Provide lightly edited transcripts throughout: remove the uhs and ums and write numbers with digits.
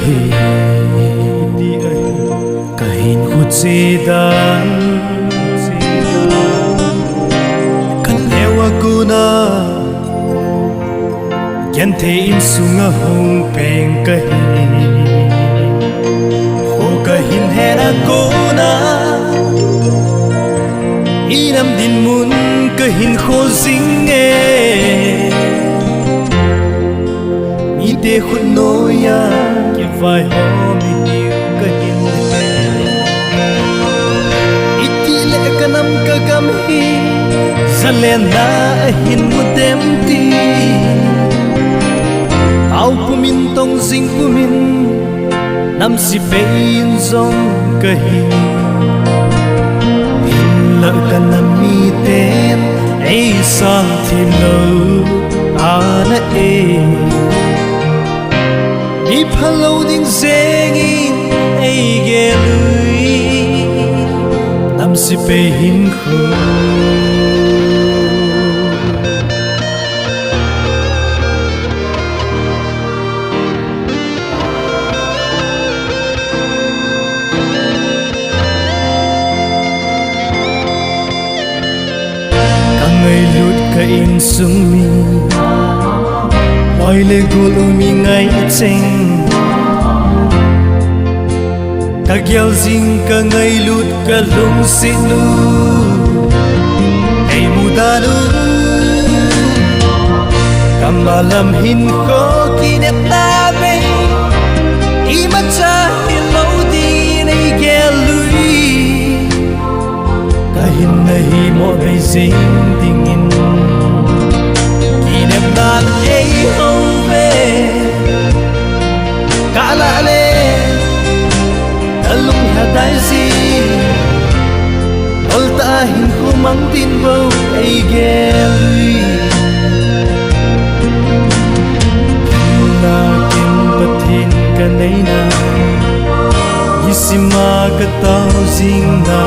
hi kahin khutsidan kan lewa guna yan the in sunga hong peng kahin ho kahin hera guna inam din mun kahin kho sing e de khut noya ke vai ho mi hiu kahin iti le kanam ka gam hi zalena hin mudem ti au pumin tong sing pumin nam si pein zong kahin hin la kanam mi ten ai sang thim lo ana e I phalo ding zengi ai ge lui nam si pe hin khu ka ngai lut ka in sung mi oi le gul mi ngai cheng ka gyal zing ka ngai lut ka lung si nu ai mu da lu kamalam hin ko kinep na be I ma cha hin lo di nei gyal lui ka hin na hi mo be zing ding in kinep na ai ho be ka la le alung hadai si ol ta hin khu mang tin bo ai ge lui na kin pathin ka nei na isima ka tau zing na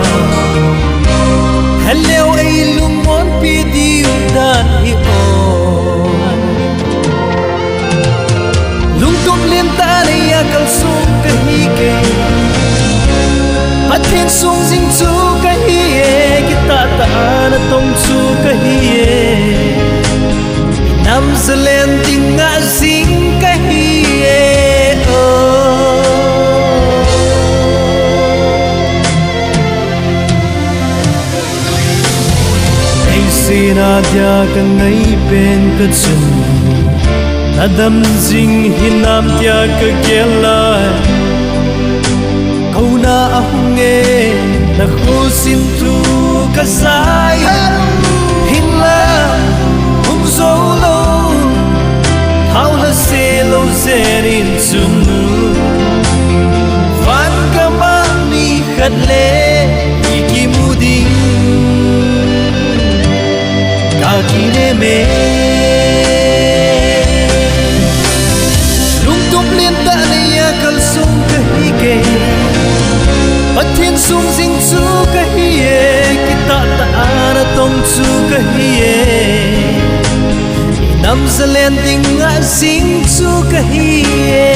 hello ai lung mon pi di dan hi o lung tum len ta nei ya kal sum ka hi ke Athin sung zing chu ka hi e kita ta na tong chu ka hi e nam zalen ting nga zing ka hi e ai sina dia ka ngai pen ka chun adam zing hinam dia ka gelai Kau na ahung e na khusin tu kasai hinla hum solo how la se lo zerin sunu van kamani khatle ikimuding kakine me lung tum lien ta ne ya kal sung ka hi ke Athin sung zing chu ka hi e kita ta ana tong chu ka hi e nam zalen ding nga zing chu ka hi e